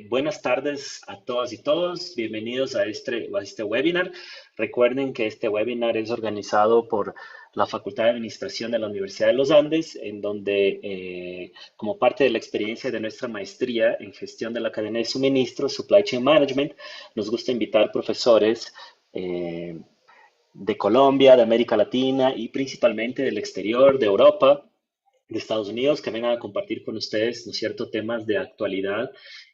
Buenas tardes a todas y todos. Bienvenidos a este webinar. Recuerden que este webinar es organizado por la Facultad de Administración de la Universidad de los Andes, en donde, como parte de la experiencia de nuestra maestría en gestión de la cadena de suministro, Supply Chain Management, nos gusta invitar profesores de Colombia, de América Latina y principalmente del exterior, de Europa, de Estados Unidos, que vengan a compartir con ustedes, ¿no es cierto?, temas de actualidad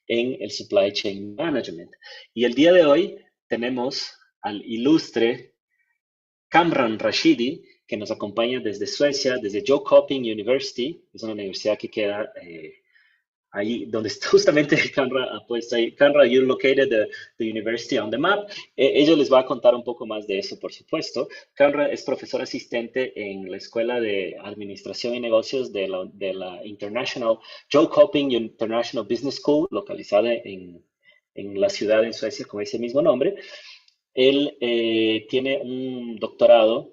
en el Supply Chain Management. Y el día de hoy tenemos al ilustre Kamran Rashidi, que nos acompaña desde Suecia, desde Jönköping University, es una universidad que queda ahí donde está justamente Kamra ha puesto ahí. Kamra, you located the university on the map. Ellos les va a contar un poco más de eso, por supuesto. Kamra es profesor asistente en la Escuela de Administración y Negocios de la Jönköping International Business School, localizada en la ciudad en Suecia con ese mismo nombre. Él tiene un doctorado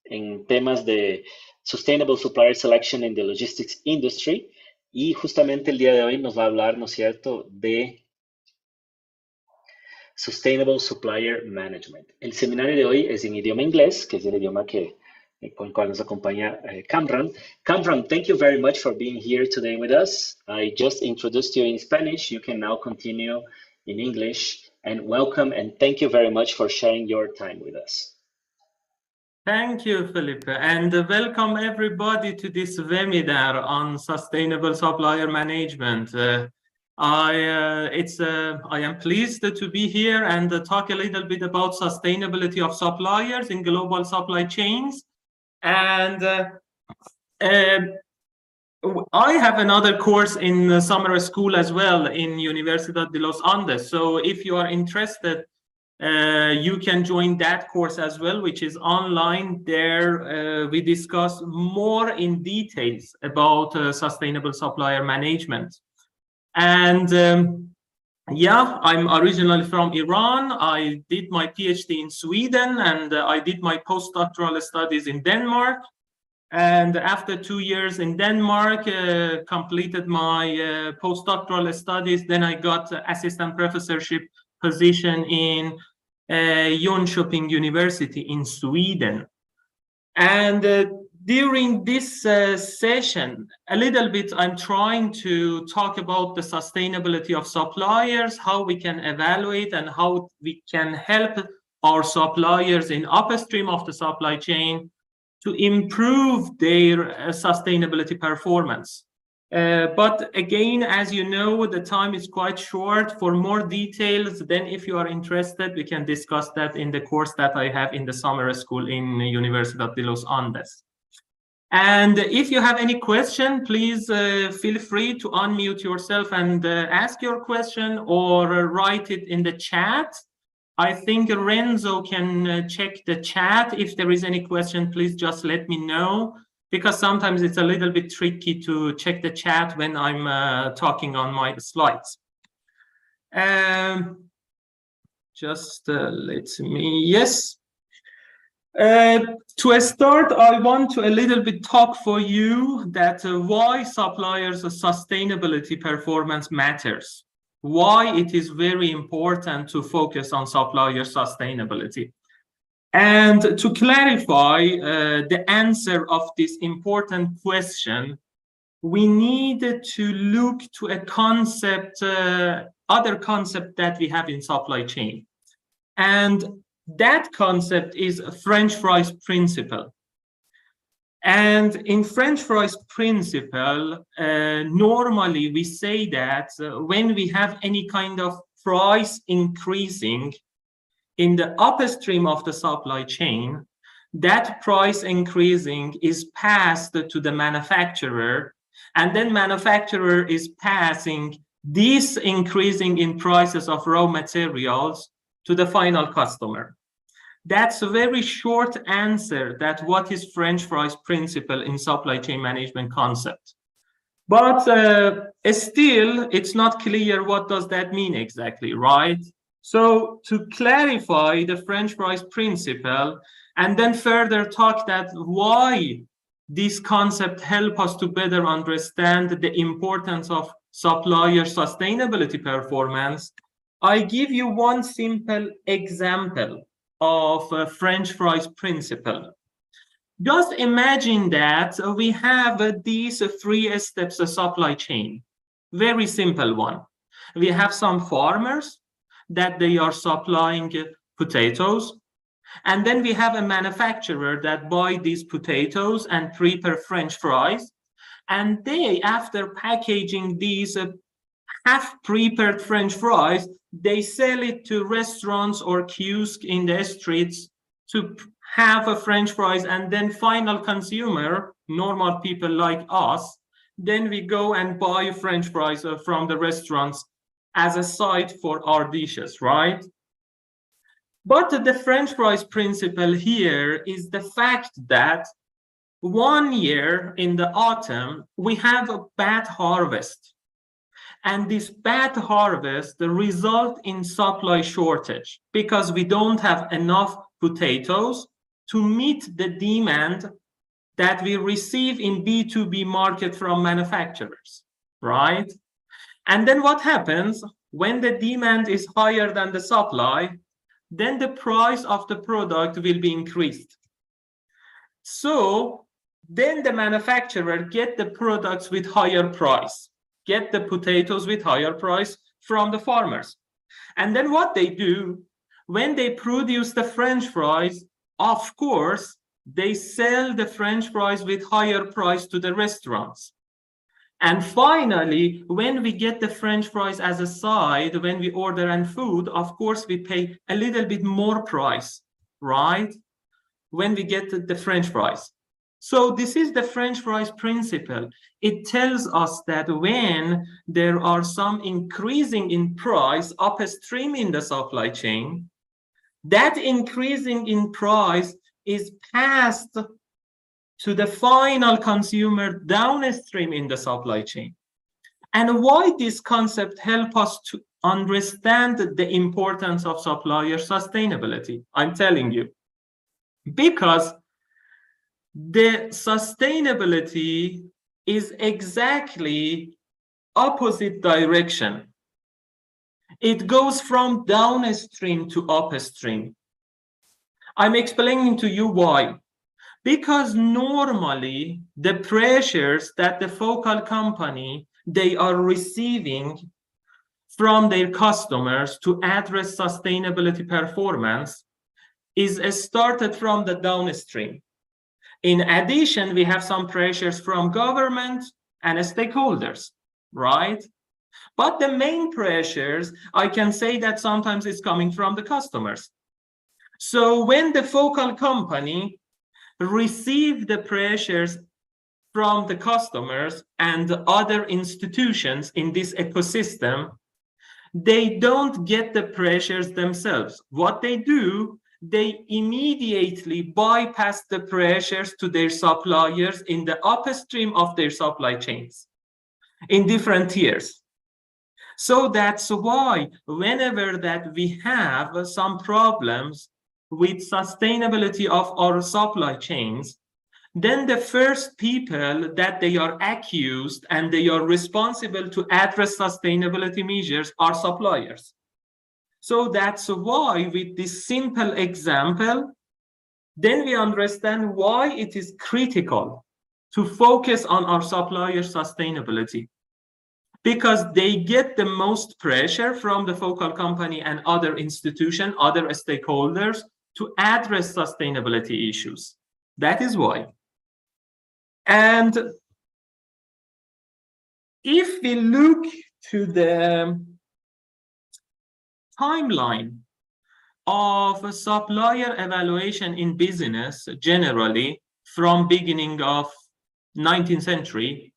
en temas de Sustainable Supplier Selection in the Logistics Industry. Y justamente el día de hoy nos va a hablar, ¿no es cierto?, de Sustainable Supplier Management. El seminario de hoy es en idioma inglés, que es el idioma con el cual nos acompaña Kamran. Kamran, thank you very much for being here today with us. I just introduced you in Spanish. You can now continue in English. And welcome and thank you very much for sharing your time with us. Thank you, Felipe, and welcome everybody to this webinar on sustainable supplier management. I am pleased to be here and talk a little bit about sustainability of suppliers in global supply chains. And I have another course in summer school as well in Universidad de los Andes. So if you are interested, you can join that course as well, which is online. There we discuss more in details about sustainable supplier management. And yeah, I'm originally from Iran. I did my PhD in Sweden, and I did my postdoctoral studies in Denmark. And after 2 years in Denmark, completed my postdoctoral studies. Then I got assistant professorship position in Jönköping University in Sweden. And during this session, a little bit, I'm trying to talk about the sustainability of suppliers, how we can evaluate and how we can help our suppliers in upstream of the supply chain to improve their sustainability performance. But again, as you know, the time is quite short. For more details, then if you are interested, we can discuss that in the course that I have in the summer school in Universidad de los Andes. And if you have any question, please feel free to unmute yourself and ask your question or write it in the chat. I think Renzo can check the chat. If there is any question, please just let me know, because sometimes it's a little bit tricky to check the chat when I'm talking on my slides. Just let me, yes. To start, I want to a little bit talk for you that why suppliers' sustainability performance matters, why it is very important to focus on supplier sustainability. And to clarify the answer of this important question, we need to look to a concept, other concept that we have in supply chain. And that concept is French fries principle. And in French fries principle, normally we say that when we have any kind of price increasing in the upstream of the supply chain, that price increasing is passed to the manufacturer, and then manufacturer is passing this increasing in prices of raw materials to the final customer. That's a very short answer that what is French fries principle in supply chain management concept. But still, it's not clear what does that mean exactly, right? So to clarify the French fries principle and then further talk that why this concept help us to better understand the importance of supplier sustainability performance, I give you one simple example of a French fries principle. Just imagine that we have these three steps of supply chain. Very simple one. We have some farmers that they are supplying potatoes. And then we have a manufacturer that buy these potatoes and prepare French fries. And they, after packaging these half-prepared French fries, they sell it to restaurants or kiosks in the streets to have a French fries, and then final consumer, normal people like us, then we go and buy French fries from the restaurants as a side for our dishes, right? But the French fries principle here is the fact that one year in the autumn, we have a bad harvest. And this bad harvest result in supply shortage because we don't have enough potatoes to meet the demand that we receive in B2B market from manufacturers, right? And then what happens when the demand is higher than the supply? Then the price of the product will be increased. So then the manufacturer get the products with higher price, get the potatoes with higher price from the farmers. And then what they do, when they produce the French fries, of course, they sell the French fries with higher price to the restaurants. And finally, when we get the French fries as a side, when we order and food, of course, we pay a little bit more price, right? When we get the French fries. So this is the French fries principle. It tells us that when there are some increasing in price upstream in the supply chain, that increasing in price is passed to the final consumer downstream in the supply chain. And why this concept helps us to understand the importance of supplier sustainability? I'm telling you, because the sustainability is exactly opposite direction. It goes from downstream to upstream. I'm explaining to you why. Because normally the pressures that the focal company they are receiving from their customers to address sustainability performance is started from the downstream. In addition, we have some pressures from government and stakeholders, right? But the main pressures, I can say that sometimes it's coming from the customers. So when the focal company receive the pressures from the customers and other institutions in this ecosystem, they don't get the pressures themselves. What they do, they immediately bypass the pressures to their suppliers in the upstream of their supply chains in different tiers. So that's why whenever that we have some problems with sustainability of our supply chains, then the first people that they are accused and they are responsible to address sustainability measures are suppliers. So that's why with this simple example, then we understand why it is critical to focus on our supplier sustainability. Because they get the most pressure from the focal company and other institutions, other stakeholders to address sustainability issues. That is why. And if we look to the timeline of a supplier evaluation in business generally from beginning of 19th century,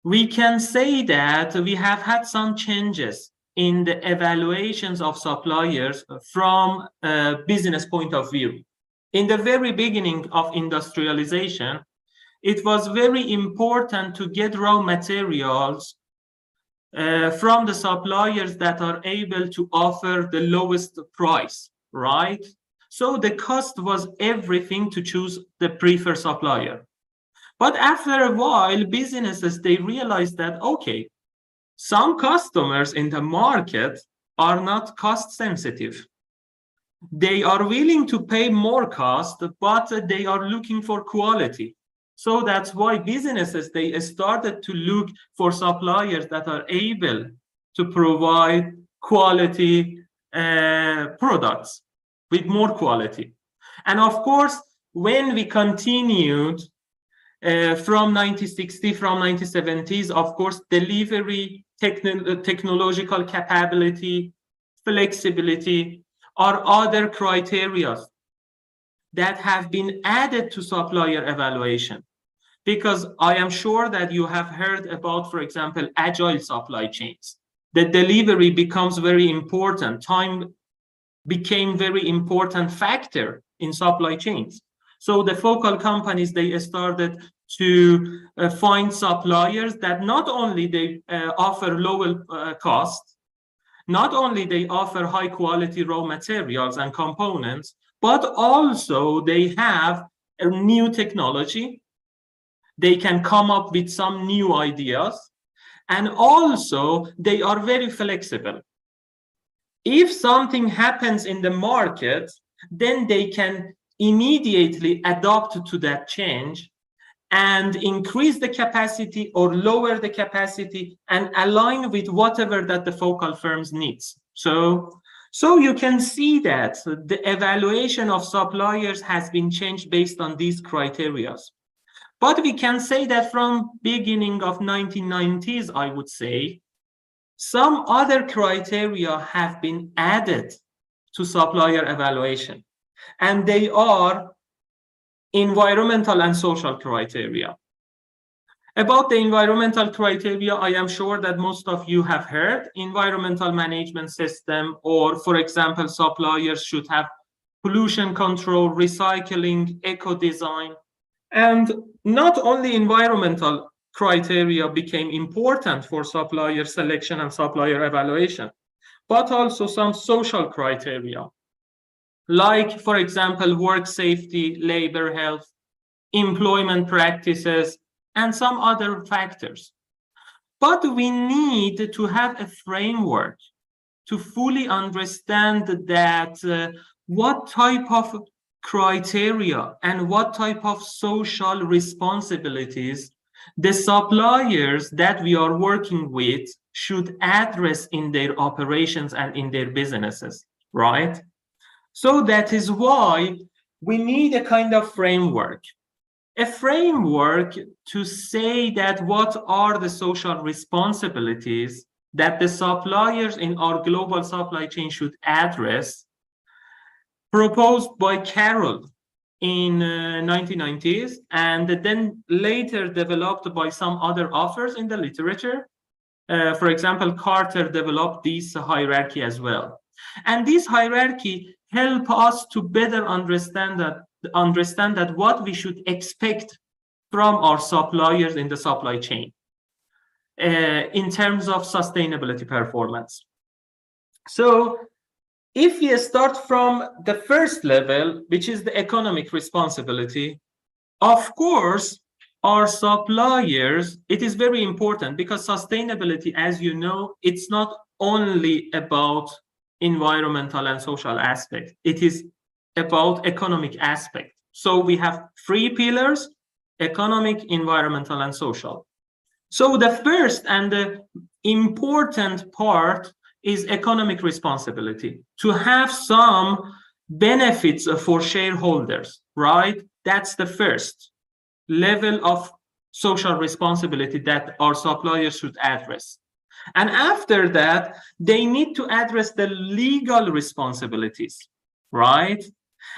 we can say that we have had some changes in the evaluations of suppliers from a business point of view. In the very beginning of industrialization, it was very important to get raw materials from the suppliers that are able to offer the lowest price, right? So the cost was everything to choose the preferred supplier. But after a while, businesses, they realized that, okay, Some customers in the market are not cost sensitive. They are willing to pay more cost, but they are looking for quality. So that's why businesses, they started to look for suppliers that are able to provide quality products with more quality. And of course, when we continued from 1960, from 1970s, of course, delivery, technological capability, flexibility are other criteria that have been added to supplier evaluation. Because I am sure that you have heard about, for example, agile supply chains. The delivery becomes very important. Time became very important factor in supply chains. So the focal companies, they started to find suppliers that not only they offer lower cost, not only they offer high quality raw materials and components, but also they have a new technology. They can come up with some new ideas, and also they are very flexible. If something happens in the market, then they can immediately adapt to that change and increase the capacity or lower the capacity and align with whatever that the focal firms needs. So you can see that the evaluation of suppliers has been changed based on these criteria. But we can say that from beginning of 1990s, I would say, some other criteria have been added to supplier evaluation, and they are environmental and social criteria. About the environmental criteria, I am sure that most of you have heard environmental management system, or for example, suppliers should have pollution control, recycling, eco-design. And not only environmental criteria became important for supplier selection and supplier evaluation, but also some social criteria, like, for example, work safety, labor health, employment practices, and some other factors. But we need to have a framework to fully understand that what type of criteria and what type of social responsibilities the suppliers that we are working with should address in their operations and in their businesses, right? So that is why we need a kind of framework. A framework to say that what are the social responsibilities that the suppliers in our global supply chain should address, proposed by Carroll in 1990s, and then later developed by some other authors in the literature. For example, Carter developed this hierarchy as well. And this hierarchy help us to better understand that what we should expect from our suppliers in the supply chain in terms of sustainability performance. So if we start from the first level, which is the economic responsibility, of course, our suppliers, it is very important because sustainability, as you know, it's not only about environmental and social aspect. It is about economic aspect. So we have 3 pillars: economic, environmental, and social. So the first and the important part is economic responsibility, to have some benefits for shareholders, right? That's the first level of social responsibility that our suppliers should address. And after that, they need to address the legal responsibilities, right?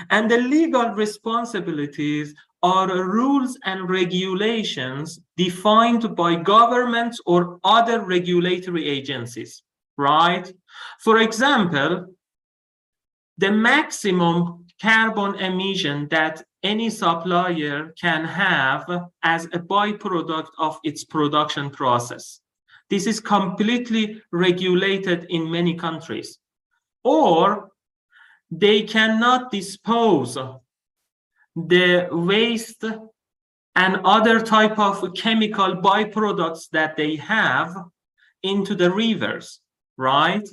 And the legal responsibilities are rules and regulations defined by governments or other regulatory agencies, right? For example, the maximum carbon emission that any supplier can have as a byproduct of its production process. This is completely regulated in many countries. Or they cannot dispose the waste and other type of chemical byproducts that they have into the rivers, right?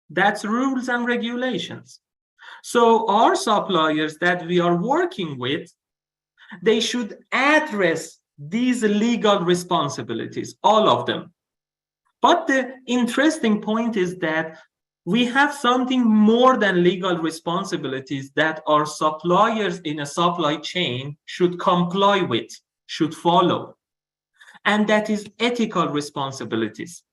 That's rules and regulations. So our suppliers that we are working with, they should address these legal responsibilities, all of them. But the interesting point is that we have something more than legal responsibilities that our suppliers in a supply chain should comply with, should follow. And that is ethical responsibilities.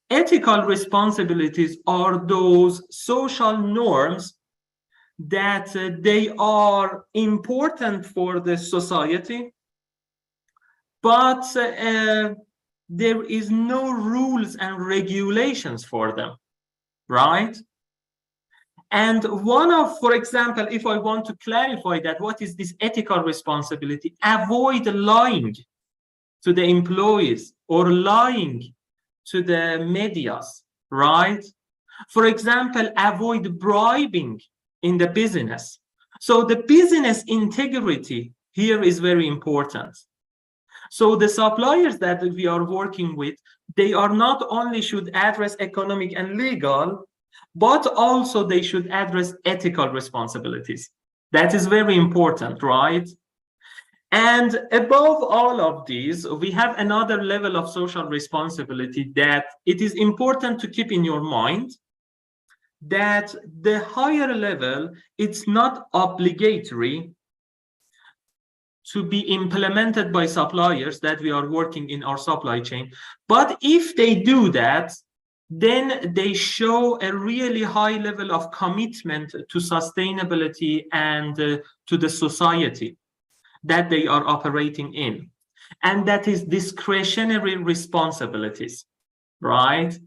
Ethical responsibilities are those social norms that they are important for the society, but there is no rules and regulations for them, right? And for example, if I want to clarify that, what is this ethical responsibility? Avoid lying to the employees or lying to the medias, right? For example, avoid bribing in the business. So the business integrity here is very important. So the suppliers that we are working with, they are not only should address economic and legal, but also they should address ethical responsibilities. That is very important, right? And above all of these, we have another level of social responsibility that it is important to keep in your mind, that the higher level, it's not obligatory to be implemented by suppliers that we are working in our supply chain. But if they do that, then they show a really high level of commitment to sustainability and to the society that they are operating in. And that is discretionary responsibilities, right?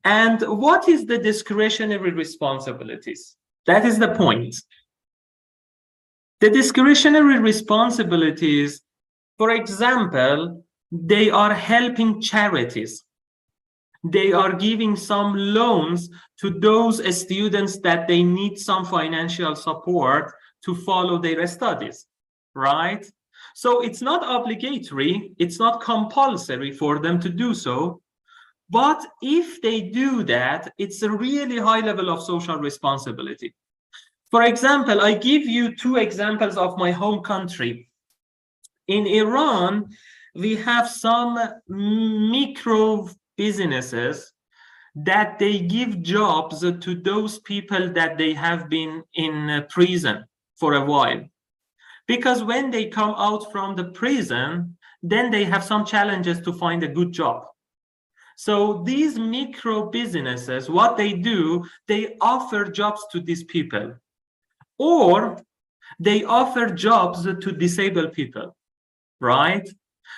And what is the discretionary responsibilities? That is the point. The discretionary responsibilities, for example, they are helping charities. They are giving some loans to those students that they need some financial support to follow their studies, right? So it's not obligatory, it's not compulsory for them to do so. But if they do that, it's a really high level of social responsibility. For example, I give you two examples of my home country. In Iran, we have some micro businesses that they give jobs to those people that they have been in prison for a while. Because when they come out from the prison, then they have some challenges to find a good job. So these micro businesses, what they do, they offer jobs to these people, or they offer jobs to disabled people, right?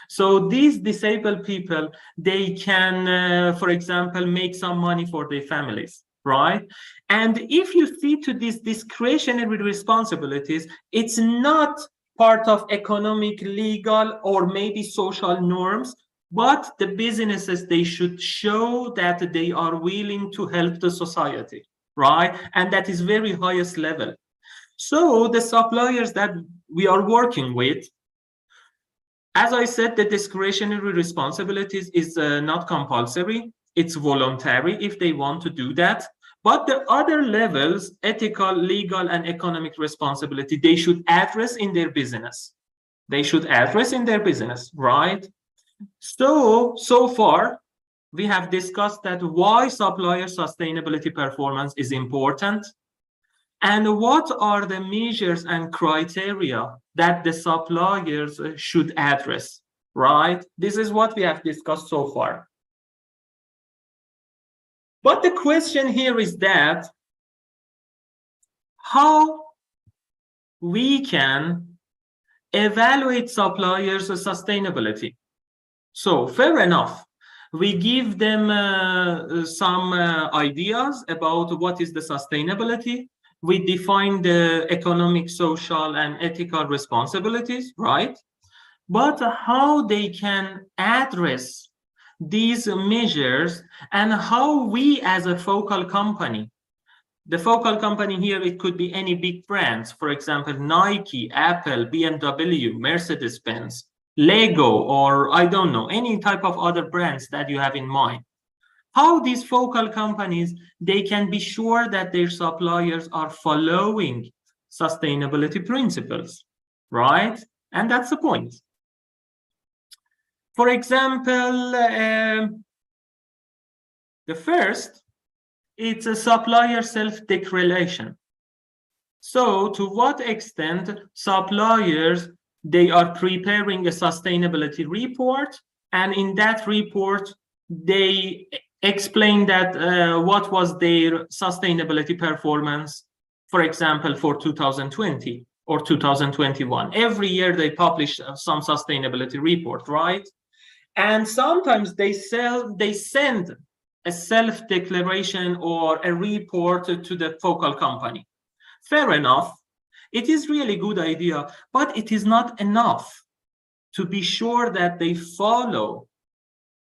So these disabled people, they can, for example, make some money for their families, right? And if you see to these discretionary responsibilities, it's not part of economic, legal, or maybe social norms, but the businesses, they should show that they are willing to help the society, right? And that is very highest level. So the suppliers that we are working with, as I said, the discretionary responsibilities is not compulsory. It's voluntary if they want to do that. But the other levels, ethical, legal, and economic responsibility, they should address in their business. They should address in their business, right? So far, we have discussed that why supplier sustainability performance is important, and what are the measures and criteria that the suppliers should address, right? This is what we have discussed so far. But the question here is that how we can evaluate suppliers' sustainability. So fair enough, we give them some ideas about what is the sustainability. We define the economic, social, and ethical responsibilities, right? But how they can address these measures, and how we as a focal company, the focal company here, it could be any big brands, for example, Nike, Apple, BMW, Mercedes-Benz, Lego, or I don't know, any type of other brands that you have in mind. How these focal companies, they can be sure that their suppliers are following sustainability principles, right? And that's the point. For example, the first, it's a supplier self-declaration. So to what extent suppliers, they are preparing a sustainability report, and in that report, they explain that what was their sustainability performance, for example, for 2020 or 2021. Every year they publish some sustainability report, right? And sometimes they send a self-declaration or a report to the focal company. Fair enough. It is really good idea, but it is not enough to be sure that they follow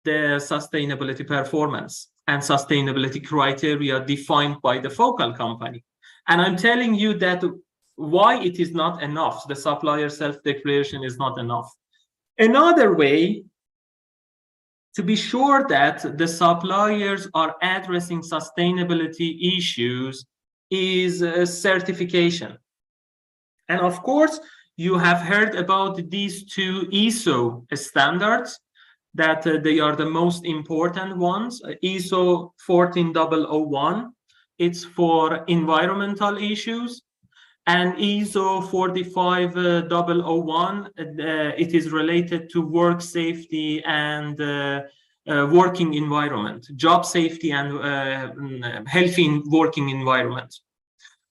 the sustainability performance and sustainability criteria defined by the focal company. And I'm telling you that why it is not enough. The supplier self-declaration is not enough. Another way to be sure that the suppliers are addressing sustainability issues is certification. And of course, you have heard about these two ISO standards, that they are the most important ones. ISO 14001, it's for environmental issues, and ISO 45001, it is related to work safety and working environment, job safety and healthy working environment.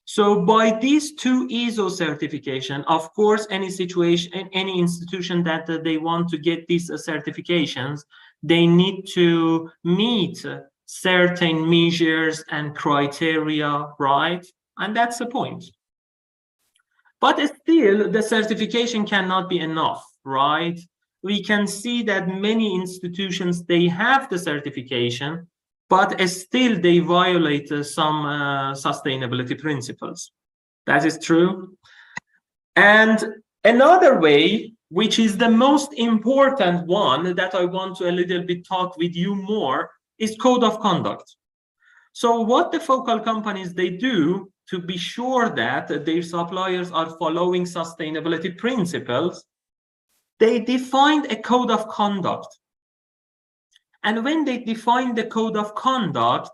So by these two ISO certification, of course, any situation, any institution that they want to get these certifications, they need to meet certain measures and criteria, right? And that's the point. But still, the certification cannot be enough, right? We can see that many institutions, they have the certification, but still they violate some sustainability principles. That is true. And another way, which is the most important one that I want to a little bit talk with you more, is code of conduct. So what the focal companies, they do to be sure that their suppliers are following sustainability principles, they defined a code of conduct. And when they define the code of conduct,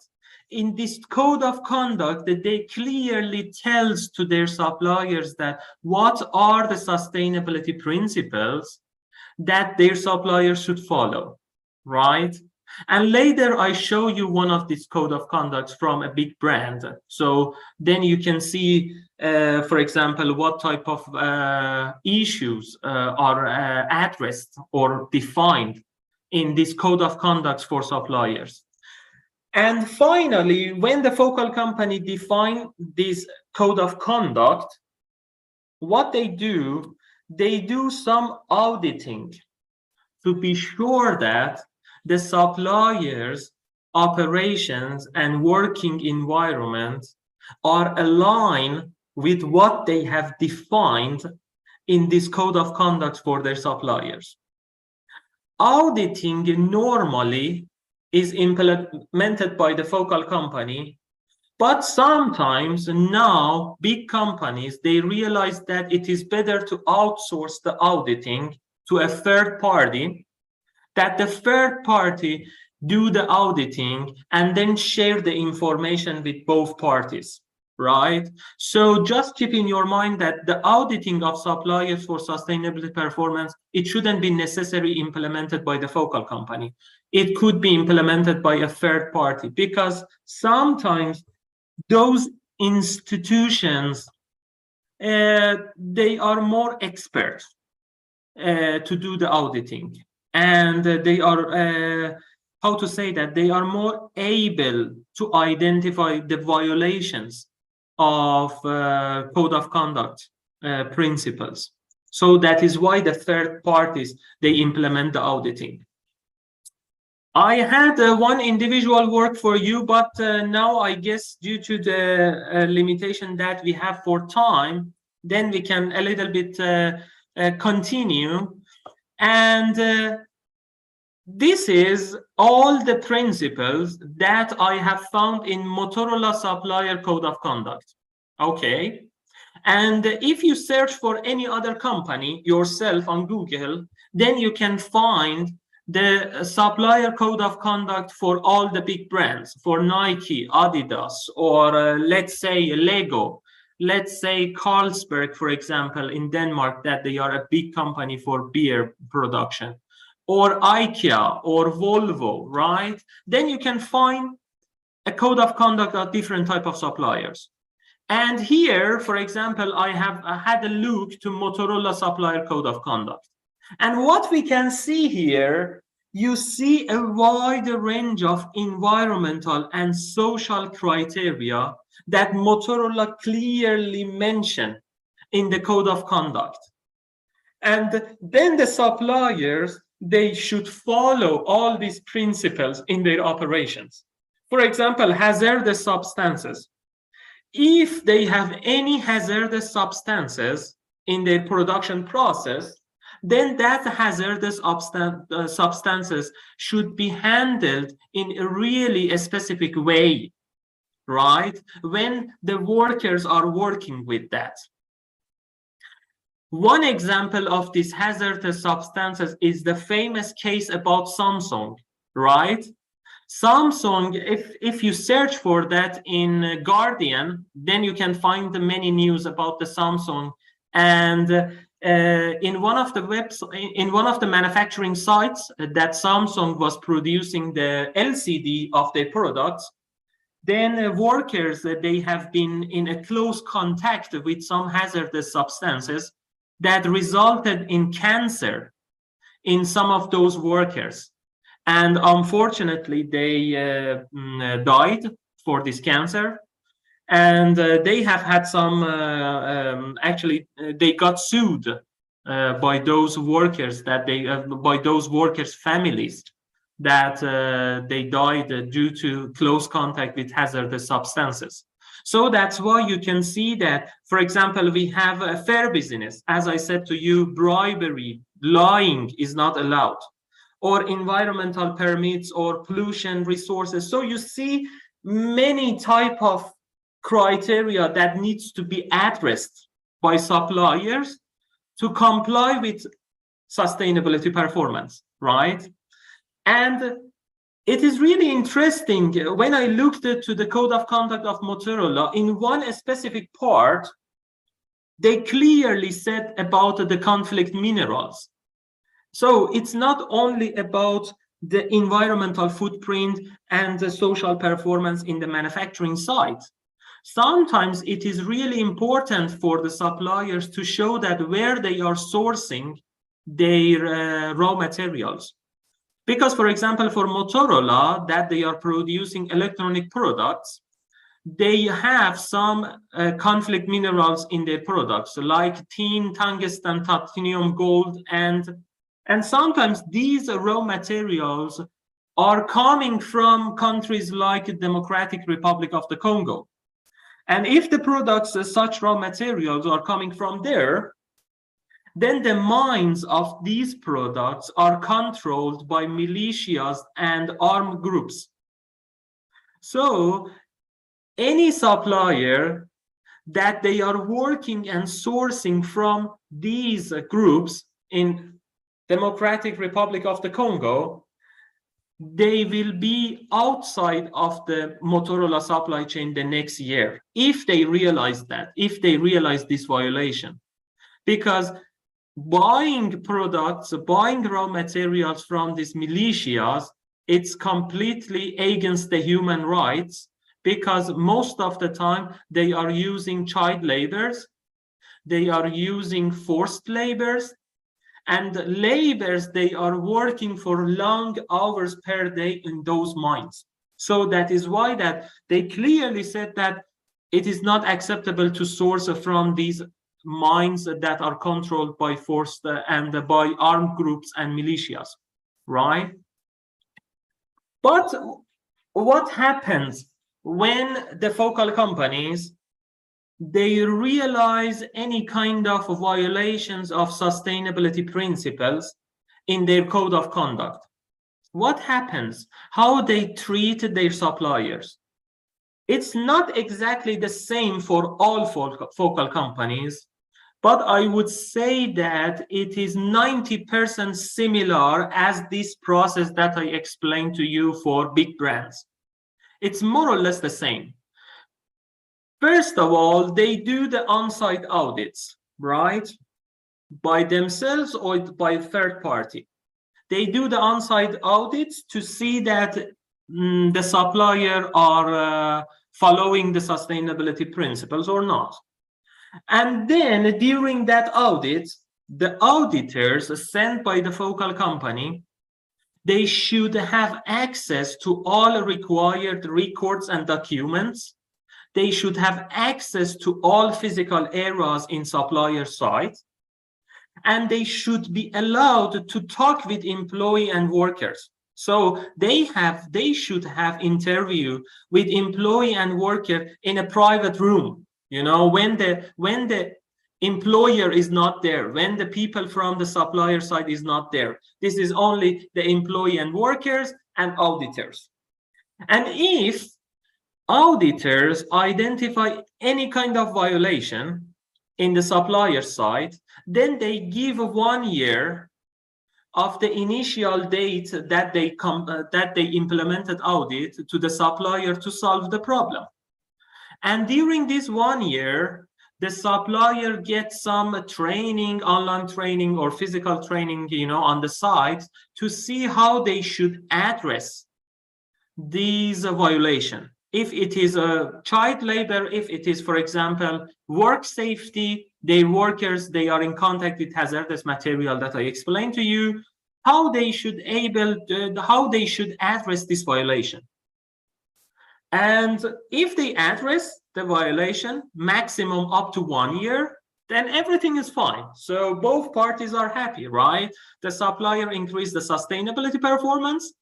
in this code of conduct, that they clearly tells to their suppliers that what are the sustainability principles that their suppliers should follow, right? And later I show you one of these code of conducts from a big brand. So then you can see, for example, what type of issues are addressed or defined in this code of conduct for suppliers. And finally, when the focal company define this code of conduct, what they do some auditing to be sure that the suppliers' operations and working environment are aligned with what they have defined in this code of conduct for their suppliers. Auditing normally is implemented by the focal company, but sometimes now big companies, they realize that it is better to outsource the auditing to a third party, that the third party do the auditing and then share the information with both parties, right? So just keep in your mind that the auditing of suppliers for sustainability performance, it shouldn't be necessarily implemented by the focal company. It could be implemented by a third party, because sometimes those institutions, they are more expert to do the auditing, and they are how to say that, they are more able to identify the violations of code of conduct principles. So that is why the third parties, they implement the auditing. I had one individual work for you, but now I guess due to the limitation that we have for time, then we can a little bit continue. And this is all the principles that I have found in Motorola Supplier Code of Conduct. Okay. And if you search for any other company yourself on Google, then you can find the supplier code of conduct for all the big brands, for Nike, Adidas, or let's say Lego, let's say Carlsberg, for example, in Denmark, that they are a big company for beer production, or IKEA or Volvo, right? Then you can find a code of conduct of different type of suppliers. And here, for example, I have had a look to Motorola Supplier Code of Conduct. And what we can see here, you see a wide range of environmental and social criteria that Motorola clearly mentioned in the Code of Conduct. And then the suppliers, they should follow all these principles in their operations. For example, hazardous substances. If they have any hazardous substances in their production process, then that hazardous substances should be handled in a really specific way, right? When the workers are working with that. One example of these hazardous substances is the famous case about Samsung, right? Samsung, if you search for that in Guardian, then you can find the many news about the Samsung. And in one of the manufacturing sites that Samsung was producing the LCD of their products, then workers, they have been in a close contact with some hazardous substances that resulted in cancer in some of those workers. And unfortunately, they died for this cancer. And they have had some, actually, they got sued by those workers by those workers' families that they died due to close contact with hazardous substances. So that's why you can see that, for example, we have a fair business. As I said to you, bribery, lying is not allowed, or environmental permits, or pollution resources. So you see many type of criteria that needs to be addressed by suppliers to comply with sustainability performance, right? And it is really interesting when I looked to the code of conduct of Motorola, in one specific part, they clearly said about the conflict minerals. So it's not only about the environmental footprint and the social performance in the manufacturing site. Sometimes it is really important for the suppliers to show that where they are sourcing their raw materials. Because, for example, for Motorola, that they are producing electronic products, they have some conflict minerals in their products, like tin, tungsten, titanium, gold, and sometimes these raw materials are coming from countries like the Democratic Republic of the Congo. And if the products, such raw materials, are coming from there, then the mines of these products are controlled by militias and armed groups. So any supplier that they are working and sourcing from these groups in Democratic Republic of the Congo, they will be outside of the Motorola supply chain the next year, if they realize that, if they realize this violation. Because buying products, buying raw materials from these militias, it's completely against the human rights, because most of the time they are using child labors, they are using forced labors, and labors, they are working for long hours per day in those mines. So that is why that they clearly said that it is not acceptable to source from these mines that are controlled by forced and by armed groups and militias, right? But what happens when the focal companies, they realize any kind of violations of sustainability principles, in their code of conduct. What happens? How they treat their suppliers. It's not exactly the same for all focal companies, but I would say that it is 90% similar as this process that I explained to you for big brands. It's more or less the same. First of all, they do the on-site audits, right? By themselves or by third party. They do the on-site audits to see that the supplier are following the sustainability principles or not. And then during that audit, the auditors sent by the focal company, they should have access to all required records and documents. They should have access to all physical areas in supplier site. And they should be allowed to talk with employee and workers. So they should have interview with employee and worker in a private room. You know, when the employer is not there, when the people from the supplier side is not there, this is only the employee and workers and auditors. And if auditors identify any kind of violation in the supplier side, then they give 1 year of the initial date that they implemented audit to the supplier to solve the problem. And during this 1 year, the supplier gets some training, online training or physical training, you know, on the side to see how they should address these violations. If it is a child labor, if it is, for example, work safety, their workers, they are in contact with hazardous material that I explained to you, how they should address this violation. And if they address the violation, maximum up to 1 year, then everything is fine. So both parties are happy, right? The supplier increased the sustainability performance,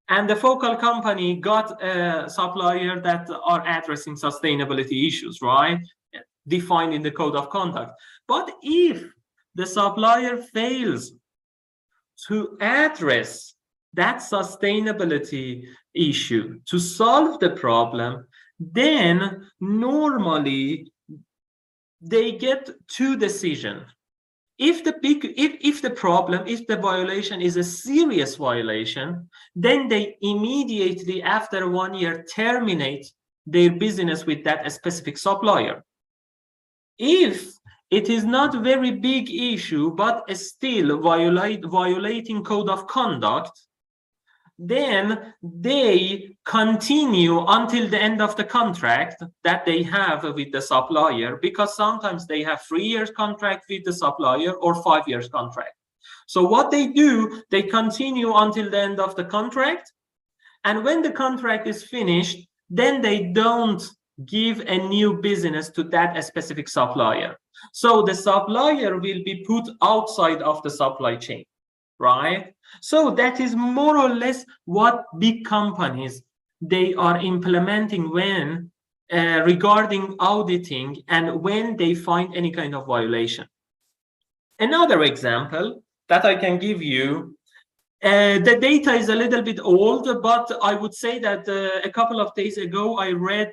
and the focal company got a supplier that are addressing sustainability issues, right? Defined in the code of conduct. But if the supplier fails to address that sustainability issue, to solve the problem, then normally they get two decisions. If the violation is a serious violation, then they immediately after 1 year terminate their business with that specific supplier. If it is not a very big issue, but still violating code of conduct, then they continue until the end of the contract that they have with the supplier, because sometimes they have 3 years contract with the supplier or 5 years contract. So what they do, they continue until the end of the contract, and when the contract is finished, then they don't give a new business to that specific supplier. So the supplier will be put outside of the supply chain, right? So that is more or less what big companies they are implementing when regarding auditing and when they find any kind of violation. Another example that I can give you, the data is a little bit old, but I would say that a couple of days ago I read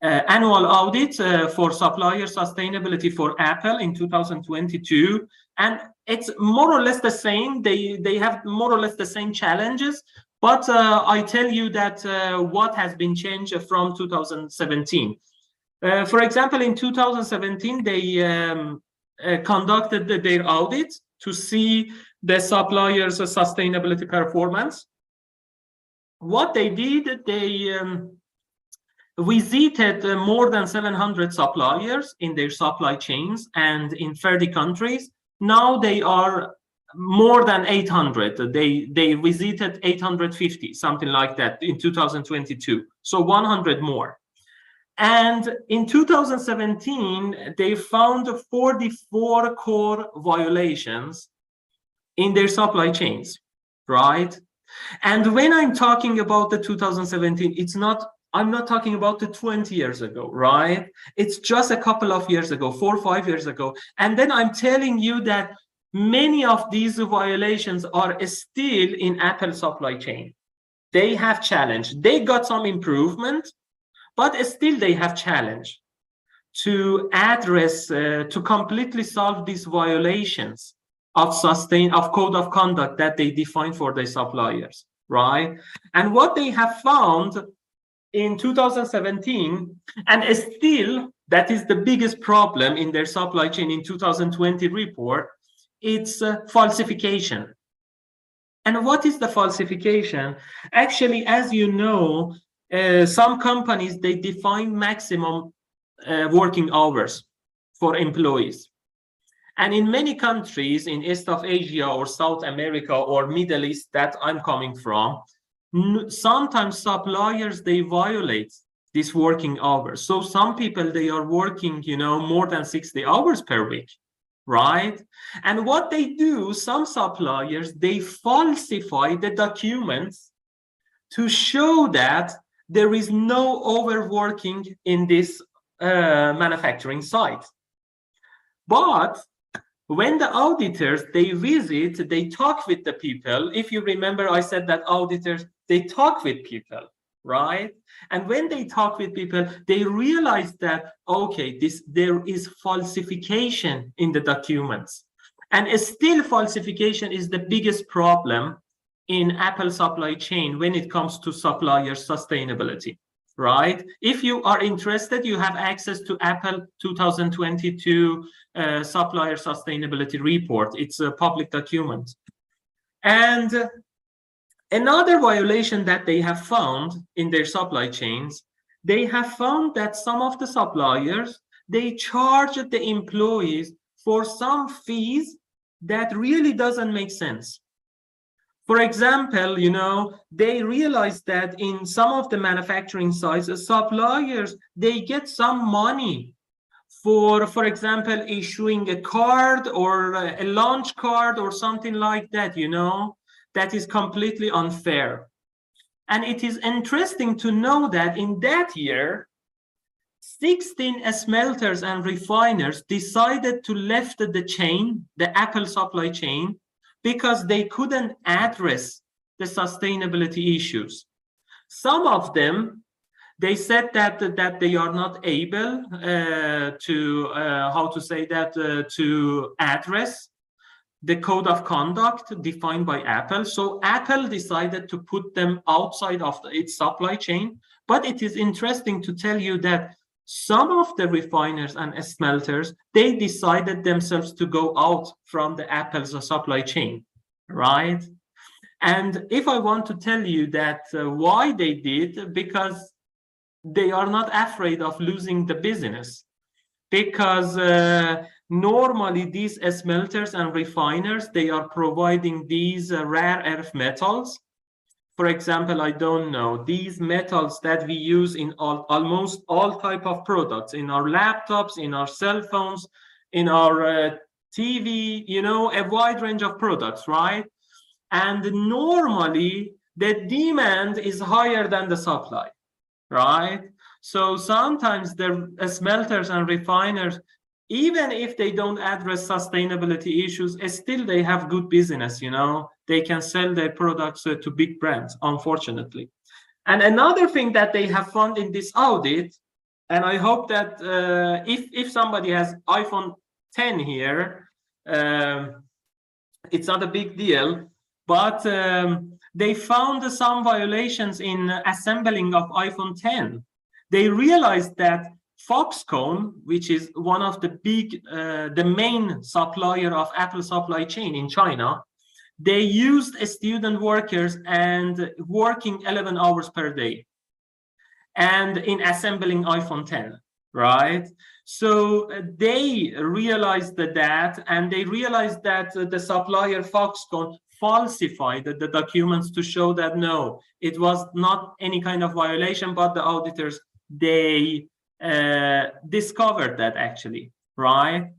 annual audit for supplier sustainability for Apple in 2022, and it's more or less the same. They have more or less the same challenges, but I tell you that what has been changed from 2017. For example, in 2017, they conducted their audit to see the supplier's sustainability performance. What they did, they visited more than 700 suppliers in their supply chains and in 30 countries. Now they are more than 800. They visited 850, something like that in 2022. So 100 more. And in 2017, they found 44 core violations in their supply chains, right? And when I'm talking about the 2017, I'm not talking about the 20 years ago, right? It's just a couple of years ago, 4 or 5 years ago. And then I'm telling you that many of these violations are still in Apple supply chain. They have challenge. They got some improvement, but still they have challenge to address, to completely solve these violations of code of conduct that they define for their suppliers, right? And what they have found in 2017, and still that is the biggest problem in their supply chain in 2020 report, it's falsification. And what is the falsification? Actually, as you know, some companies, they define maximum working hours for employees. And in many countries in East of Asia or South America or Middle East that I'm coming from, sometimes suppliers, they violate these working hours. So some people, they are working, more than 60 hours per week, right? And what they do, some suppliers, they falsify the documents to show that there is no overworking in this manufacturing site. But when the auditors, they visit, they talk with the people. If you remember, I said that auditors, they talk with people, right? And when they talk with people, they realize that, okay, there is falsification in the documents. And still falsification is the biggest problem in Apple supply chain when it comes to supplier sustainability, right? If you are interested, you have access to Apple 2022 supplier sustainability report. It's a public document. And another violation that they have found in their supply chains, they have found that some of the suppliers, they charge the employees for some fees that really doesn't make sense. For example, they realized that in some of the manufacturing sites, suppliers, they get some money for example, issuing a card or a launch card or something like that, that is completely unfair. And it is interesting to know that in that year, 16 smelters and refiners decided to left the chain, the Apple supply chain, because they couldn't address the sustainability issues. Some of them, they said that they are not able to address the code of conduct defined by Apple. So Apple decided to put them outside of its supply chain. But it is interesting to tell you that some of the refiners and smelters, they decided themselves to go out from the Apple's supply chain, right? And if I want to tell you that why they did, because they are not afraid of losing the business, because normally these smelters and refiners, they are providing these rare earth metals. For example, I don't know, these metals that we use in almost all type of products, in our laptops, in our cell phones, in our TV, a wide range of products, right? And normally the demand is higher than the supply, right? So sometimes the smelters and refiners, even if they don't address sustainability issues, still they have good business, They can sell their products to big brands, unfortunately. And another thing that they have found in this audit, and I hope that if somebody has iPhone 10 here, it's not a big deal, but they found some violations in assembling of iPhone 10. They realized that Foxconn, which is one of the the main supplier of Apple supply chain in China, they used student workers and working 11 hours per day and in assembling iPhone 10, right? So they realized that, and they realized that the supplier Foxconn falsified the documents to show that no, it was not any kind of violation, but the auditors, they discovered that actually, right?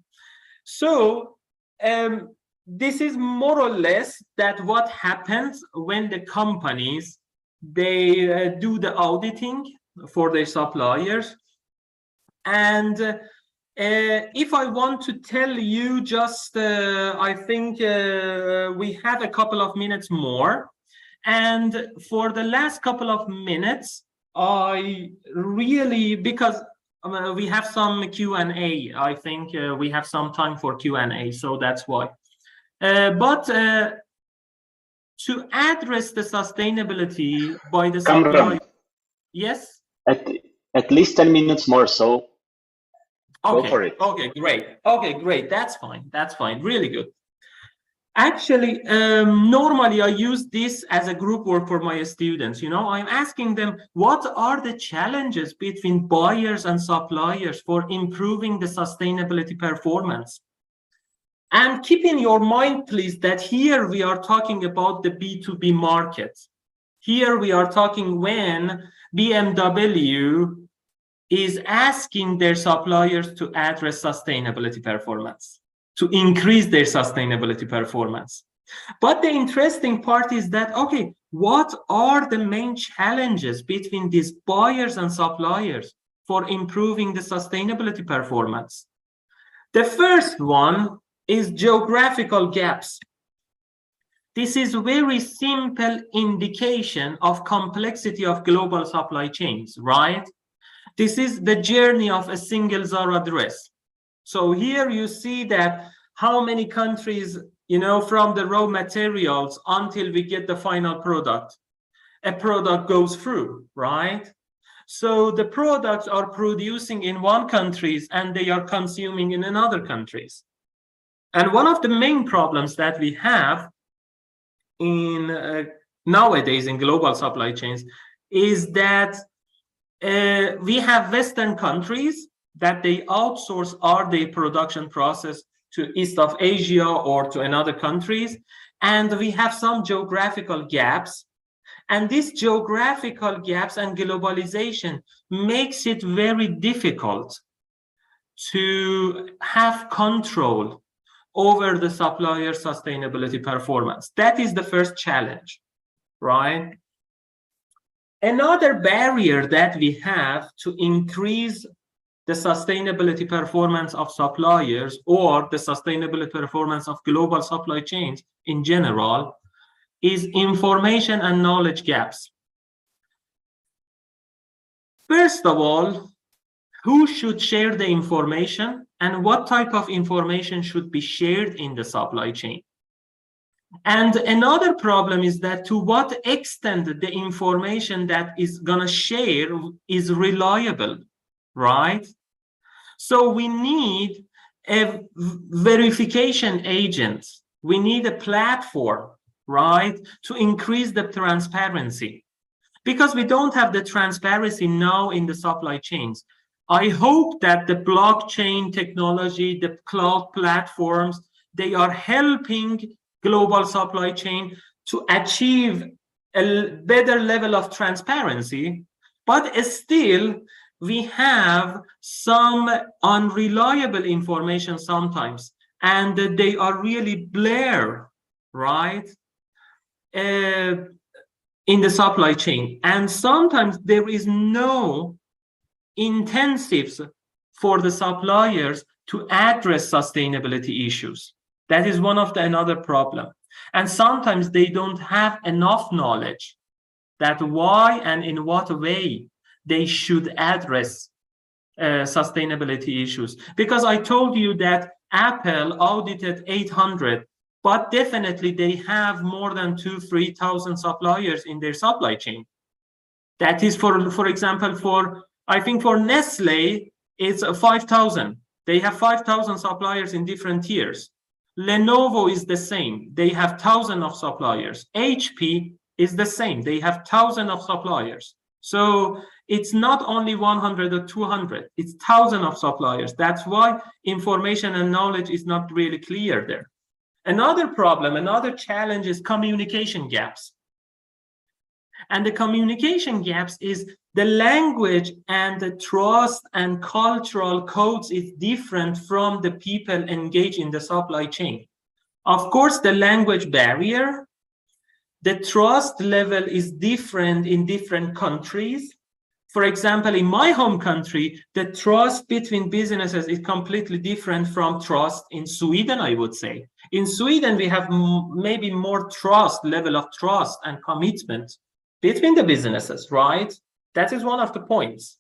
So this is more or less that what happens when the companies, they do the auditing for their suppliers. And If I want to tell you just, I think we have a couple of minutes more. And for the last couple of minutes, I really, because we have some Q&A, I think we have some time for Q&A, so that's why. But to address the sustainability by the supply, yes? At least 10 minutes more, so go for it. Okay, great. Okay, great. That's fine. That's fine. Really good. Actually, normally I use this as a group work for my students. You know, I'm asking them, what are the challenges between buyers and suppliers for improving the sustainability performance? And keep in your mind, please, that here we are talking about the B2B market. Here we are talking when BMW is asking their suppliers to address sustainability performance, to increase their sustainability performance. But the interesting part is that, okay, what are the main challenges between these buyers and suppliers for improving the sustainability performance? The first one is geographical gaps. This is a very simple indication of complexity of global supply chains, right? This is the journey of a single Zara dress. So here you see that how many countries, you know, from the raw materials until we get the final product, a product goes through, right? So the products are producing in one countries and they are consuming in another countries. And one of the main problems that we have in nowadays in global supply chains is that we have Western countries that they outsource their production process to East of Asia or to another countries. And we have some geographical gaps. And these geographical gaps and globalization makes it very difficult to have control over the supplier sustainability performance. That is the first challenge, right? Another barrier that we have to increase the sustainability performance of suppliers or the sustainability performance of global supply chains in general is information and knowledge gaps. First of all, who should share the information and what type of information should be shared in the supply chain? And another problem is that to what extent the information that is going to share is reliable, right? So we need a verification agent. We need a platform, right, to increase the transparency. Because we don't have the transparency now in the supply chains. I hope that the blockchain technology, the cloud platforms, they are helping global supply chain to achieve a better level of transparency, but still we have some unreliable information sometimes, and they are really blurred, right, in the supply chain. And sometimes there is no incentives for the suppliers to address sustainability issues. That is one of another problem. And sometimes they don't have enough knowledge that why and in what way they should address sustainability issues. Because I told you that Apple audited 800, but definitely they have more than 2,000-3,000 suppliers in their supply chain. That is for example, I think for Nestle, it's 5,000. They have 5,000 suppliers in different tiers. Lenovo is the same. They have thousands of suppliers. HP is the same. They have thousands of suppliers. So it's not only 100 or 200. It's thousands of suppliers. That's why information and knowledge is not really clear there. Another problem, another challenge is communication gaps. And the communication gaps is the language and the trust and cultural codes is different from the people engaged in the supply chain. Of course, the language barrier, the trust level is different in different countries. For example, in my home country, the trust between businesses is completely different from trust in Sweden, I would say. In Sweden, we have maybe more trust, level of trust and commitment between the businesses, right? That is one of the points.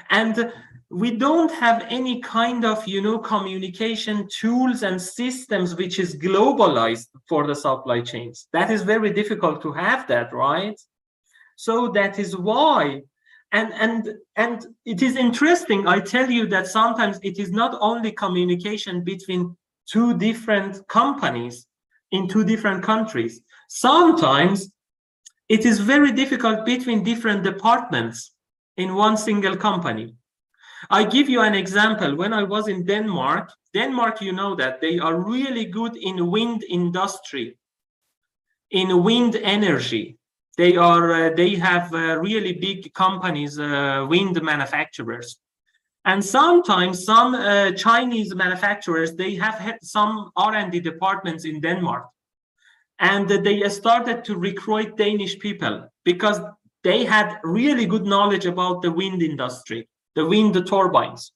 And we don't have any kind of, communication tools and systems which is globalized for the supply chains. That is very difficult to have that, right? So that is why. And it is interesting, I tell you, that sometimes it is not only communication between two different companies in two different countries. Sometimes it is very difficult between different departments in one single company. I give you an example. When I was in Denmark, you know that they are really good in wind industry, in wind energy. They have really big companies, wind manufacturers. And sometimes some Chinese manufacturers, they have had some R&D departments in Denmark. And they started to recruit Danish people because they had really good knowledge about the wind industry, the wind turbines.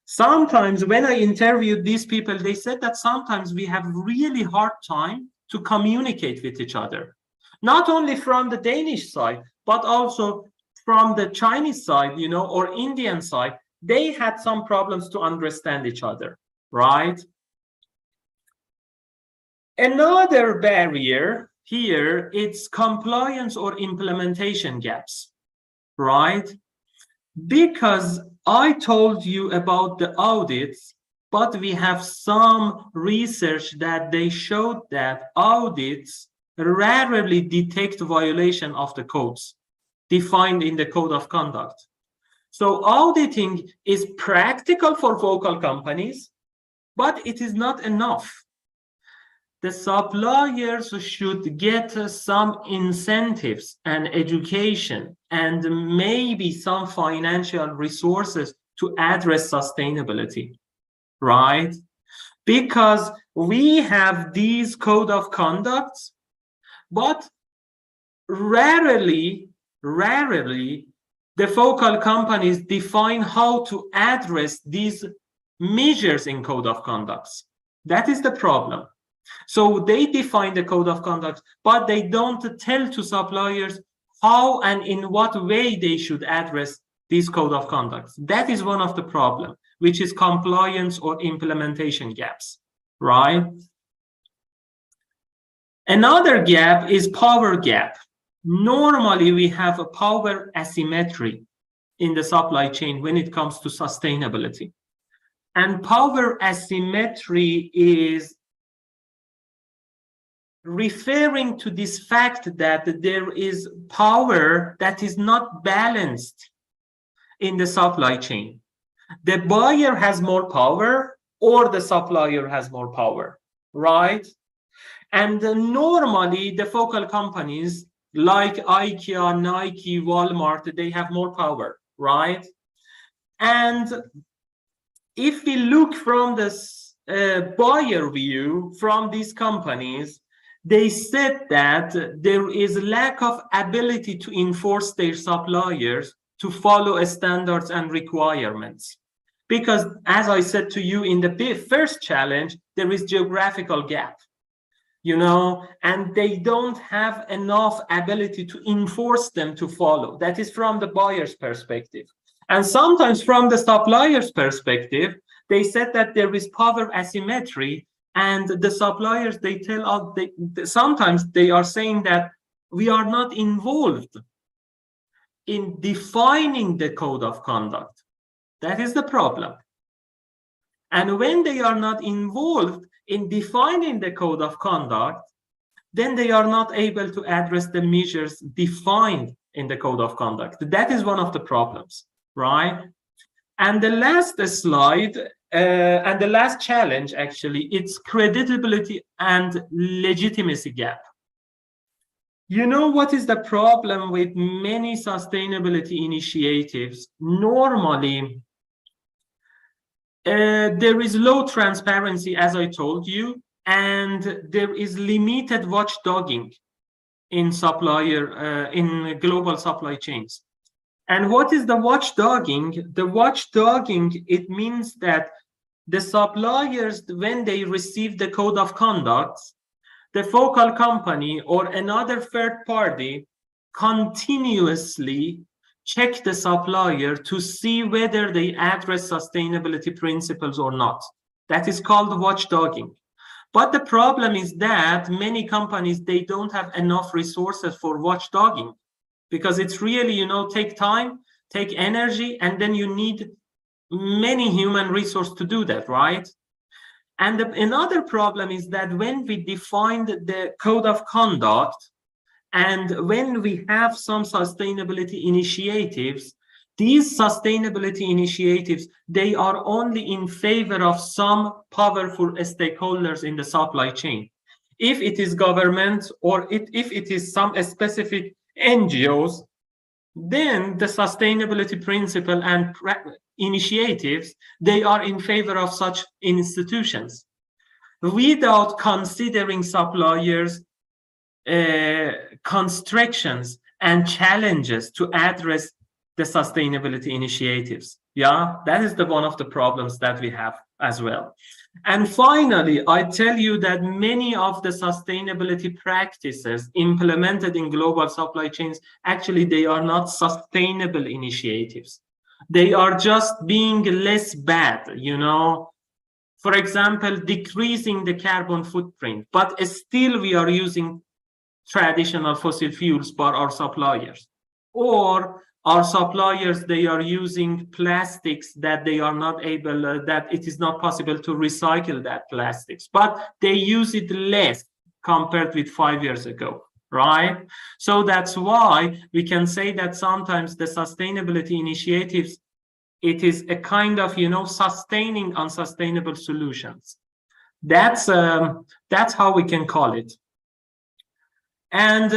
Sometimes when I interviewed these people, they said that sometimes we have really hard time to communicate with each other. Not only from the Danish side, but also from the Chinese side, or Indian side. They had some problems to understand each other, right? Another barrier here, it's compliance or implementation gaps, right? Because I told you about the audits, but we have some research that they showed that audits rarely detect violation of the codes defined in the code of conduct. So auditing is practical for vocal companies, but it is not enough. The suppliers should get some incentives and education and maybe some financial resources to address sustainability, right? Because we have these code of conducts, but rarely the focal companies define how to address these measures in code of conducts. That is the problem. So they define the code of conduct, but they don't tell to suppliers how and in what way they should address these code of conducts. That is one of the problems, which is compliance or implementation gaps, right? Another gap is power gap. Normally, we have a power asymmetry in the supply chain when it comes to sustainability. And power asymmetry is referring to this fact that there is power that is not balanced in the supply chain. The buyer has more power or the supplier has more power, right? And normally the focal companies like IKEA, Nike, Walmart, they have more power, right? And if we look from this buyer view from these companies, they said that there is lack of ability to enforce their suppliers to follow standards and requirements. Because as I said to you in the first challenge, there is geographical gap, and they don't have enough ability to enforce them to follow. That is from the buyer's perspective. And sometimes from the supplier's perspective, they said that there is power asymmetry. And the suppliers, they tell us, sometimes they are saying that we are not involved in defining the code of conduct. That is the problem. And when they are not involved in defining the code of conduct, then they are not able to address the measures defined in the code of conduct. That is one of the problems, right? And the last slide, and the last challenge, actually, it's credibility and legitimacy gap. What is the problem with many sustainability initiatives? Normally, there is low transparency, as I told you, and there is limited watchdogging in in global supply chains. And what is the watchdogging? The watchdogging, it means that the suppliers, when they receive the code of conduct, the focal company or another third party continuously check the supplier to see whether they address sustainability principles or not. That is called watchdogging. But the problem is that many companies, they don't have enough resources for watchdogging, because it's really, take time, take energy, and then you need many human resources to do that, right? And another problem is that when we defined the code of conduct and when we have some sustainability initiatives, these sustainability initiatives, they are only in favor of some powerful stakeholders in the supply chain. If it is government or if it is some specific NGOs, then the sustainability principle and initiatives, they are in favor of such institutions without considering suppliers' constrictions and challenges to address the sustainability initiatives. Yeah, that is one of the problems that we have as well. And finally, I tell you that many of the sustainability practices implemented in global supply chains, actually, they are not sustainable initiatives. They are just being less bad, For example, decreasing the carbon footprint, but still we are using traditional fossil fuels by our suppliers. Or our suppliers, they are using plastics that they are not able, that it is not possible to recycle that plastics, but they use it less compared with 5 years ago, right? So that's why we can say that sometimes the sustainability initiatives, it is a kind of, sustaining unsustainable solutions. That's how we can call it. And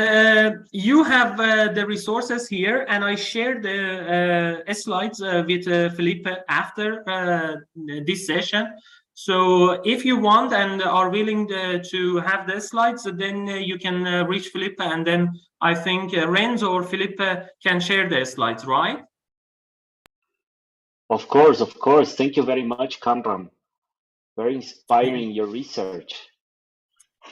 you have the resources here, and I shared the slides with Felipe after this session. So if you want and are willing to have the slides, then you can reach Felipe, and then I think Renzo or Felipe can share the slides, right? Of course, of course. Thank you very much, Kamran. Very inspiring, your research.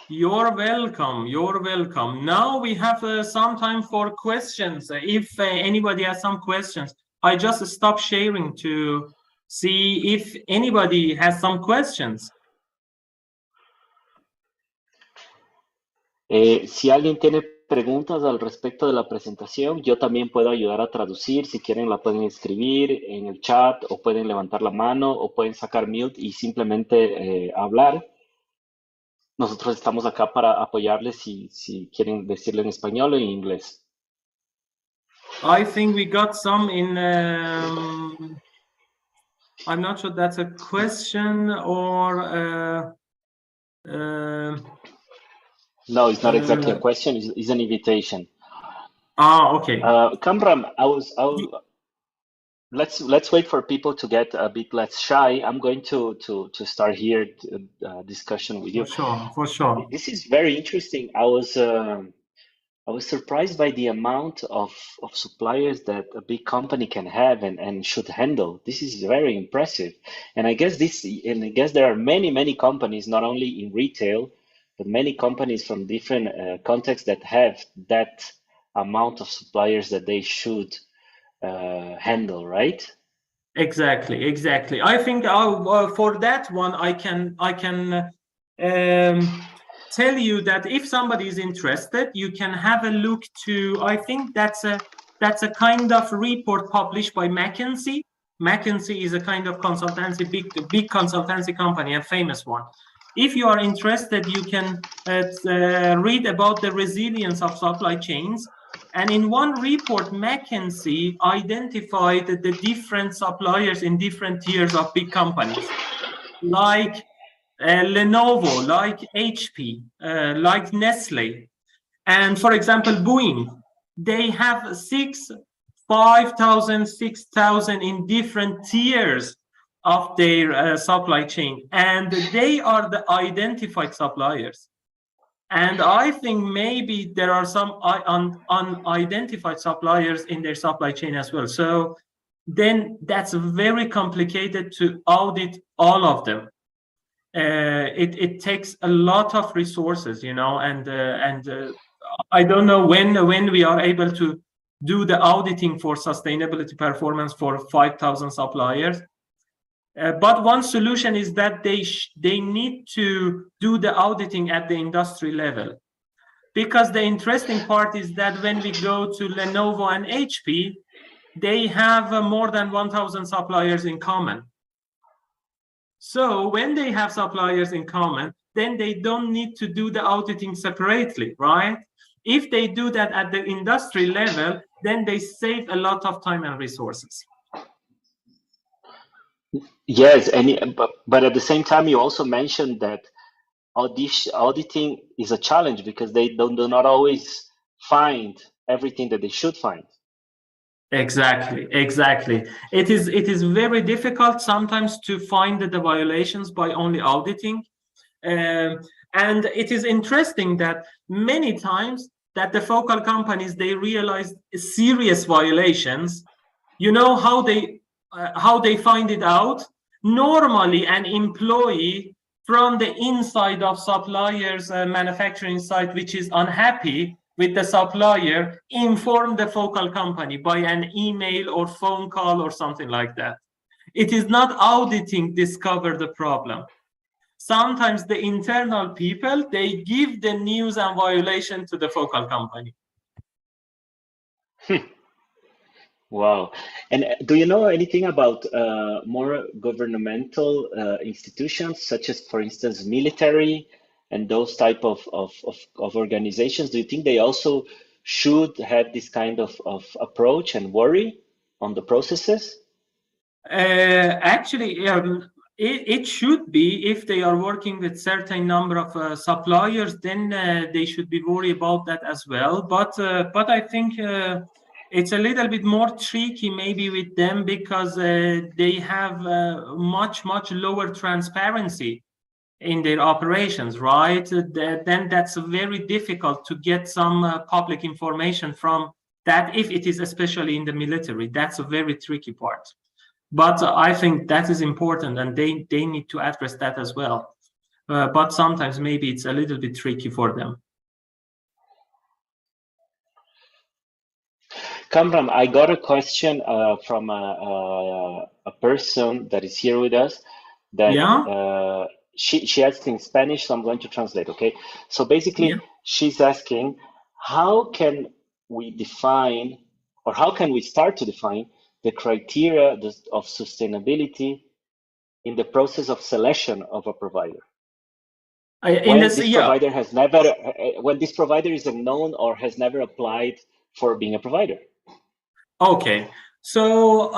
You're welcome. You're welcome. Now we have some time for questions. If anybody has some questions, I just stop sharing to see if anybody has some questions. Si alguien tiene preguntas al respecto de la presentación, yo también puedo ayudar a traducir. Si quieren, la pueden escribir en el chat o pueden levantar la mano o pueden sacar mute y simplemente hablar. Nosotros estamos acá para apoyarles si quieren decirle en español o en inglés. I think we got some in, I'm not sure that's a question or... No, it's not exactly a question, it's an invitation. Okay. Kamran, let's wait for people to get a bit less shy. I'm going to start here discussion with you. For sure. This is very interesting. I was surprised by the amount of suppliers that a big company can have and should handle. This is very impressive. And I guess there are many companies, not only in retail, but many companies from different contexts that have that amount of suppliers that they should handle, right? Exactly. I think for that one, I can tell you that if somebody is interested, you can have a look to. I think that's a kind of report published by McKinsey. McKinsey is a kind of consultancy, big consultancy company, a famous one. If you are interested, you can read about the resilience of supply chains. And in one report, McKinsey identified the different suppliers in different tiers of big companies, like Lenovo, like HP, like Nestle. And for example, Boeing, they have 5,000, 6,000 in different tiers of their supply chain. And they are the identified suppliers. And I think maybe there are some unidentified suppliers in their supply chain as well. So then that's very complicated to audit all of them. It takes a lot of resources, you know, and I don't know when we are able to do the auditing for sustainability performance for 5,000 suppliers. But one solution is that they need to do the auditing at the industry level. Because the interesting part is that when we go to Lenovo and HP, they have more than 1,000 suppliers in common. So when they have suppliers in common, then they don't need to do the auditing separately, right? If they do that at the industry level, then they save a lot of time and resources. Yes, but at the same time, you also mentioned that auditing is a challenge because they do not always find everything that they should find. Exactly. It is very difficult sometimes to find the violations by only auditing. And it is interesting that many times that the focal companies, they realize serious violations. You know how they find it out? Normally, an employee from the inside of supplier's manufacturing site, which is unhappy with the supplier, inform the focal company by an email or phone call or something like that. It is not auditing discover the problem. Sometimes the internal people, they give the news and violation to the focal company. Wow. And do you know anything about more governmental institutions, such as, for instance, military and those type of organizations? Do you think they also should have this kind of approach and worry on the processes? Actually, it should be if they are working with certain number of suppliers, then they should be worried about that as well. But I think it's a little bit more tricky maybe with them because they have much lower transparency in their operations, right? Then that's very difficult to get some public information from that if it is especially in the military. That's a very tricky part. But I think that is important and they need to address that as well. But sometimes maybe it's a little bit tricky for them. Kamran, I got a question from a person that is here with us that Yeah. she asked in Spanish, so I'm going to translate, okay? So basically, Yeah. she's asking, how can we define, or how can we start to define the criteria of sustainability in the process of selection of a provider? In When this, this yeah. provider has never, when this provider is unknown or has never applied for being a provider. Okay. So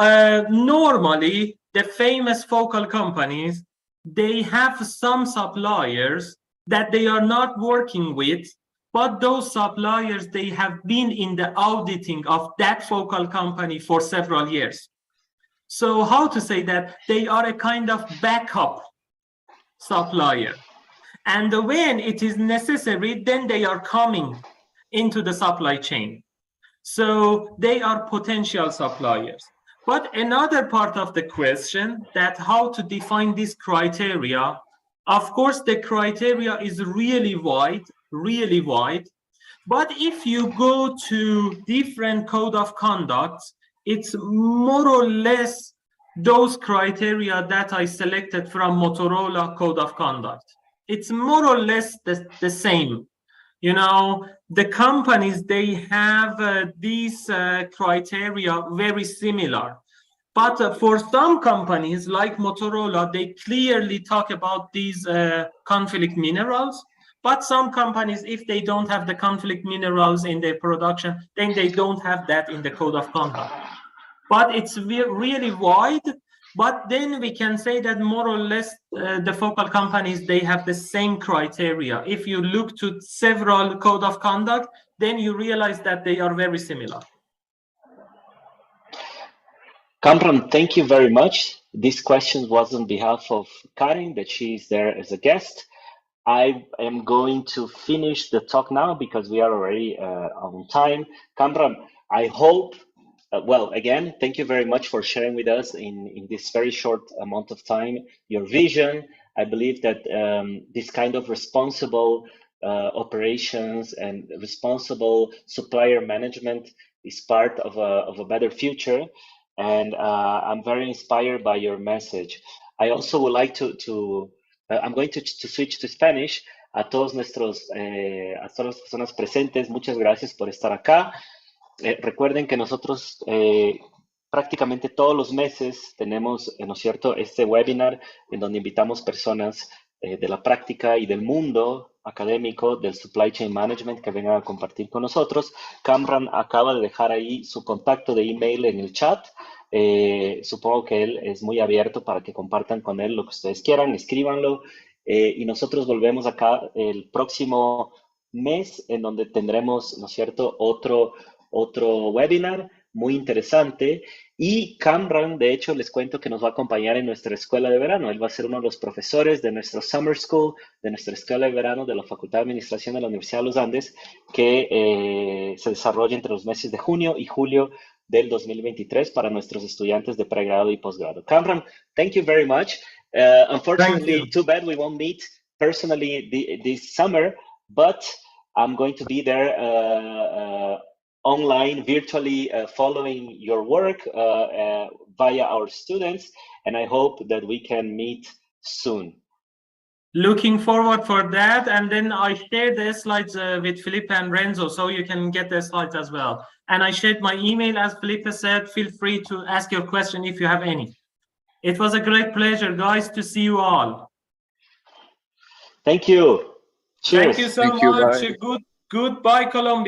normally the famous focal companies, they have some suppliers that they are not working with, but those suppliers, they have been in the auditing of that focal company for several years. So how to say that they are a kind of backup supplier. And when it is necessary, then they are coming into the supply chain. So they are potential suppliers. But another part of the question that how to define this criteria, of course, the criteria is really wide. But if you go to different code of conduct, it's more or less those criteria that I selected from Motorola code of conduct. It's more or less the same. You know, the companies, they have these criteria very similar. But for some companies like Motorola, they clearly talk about these conflict minerals. But some companies, if they don't have the conflict minerals in their production, then they don't have that in the code of conduct. But it's really wide. But then we can say that more or less the focal companies, they have the same criteria. If you look to several code of conduct, then you realize that they are very similar. Kamran, thank you very much. This question was on behalf of Karin, that she is there as a guest. I am going to finish the talk now because we are already on time. Kamran, I hope, well, again, thank you very much for sharing with us in this very short amount of time your vision. I believe that this kind of responsible operations and responsible supplier management is part of a better future. And I'm very inspired by your message. I also would like I'm going to switch to Spanish. A todos a todas las personas presentes, muchas gracias por estar acá. Recuerden que nosotros prácticamente todos los meses tenemos, ¿no es cierto?, este webinar en donde invitamos personas de la práctica y del mundo académico del supply chain management que vengan a compartir con nosotros. Kamran acaba de dejar ahí su contacto de email en el chat. Supongo que él es muy abierto para que compartan con él lo que ustedes quieran, escríbanlo. Y nosotros volvemos acá el próximo mes en donde tendremos, ¿no es cierto?, otro webinar muy interesante. Y Kamran, de hecho, les cuento que nos va a acompañar en nuestra escuela de verano. Él va a ser uno de los profesores de nuestro Summer School, de nuestra escuela de verano de la Facultad de Administración de la Universidad de los Andes, que se desarrolla entre los meses de junio y julio del 2023 para nuestros estudiantes de pregrado y posgrado. Kamran, thank you very much. Unfortunately, too bad we won't meet personally this summer, but I'm going to be there online, virtually following your work via our students, and I hope that we can meet soon. Looking forward for that, and then I shared the slides with Felipe and Renzo, so you can get the slides as well. And I shared my email, as Felipe said. Feel free to ask your question if you have any. It was a great pleasure, guys, to see you all. Thank you. Cheers. Thank you so much. Goodbye, Colombia.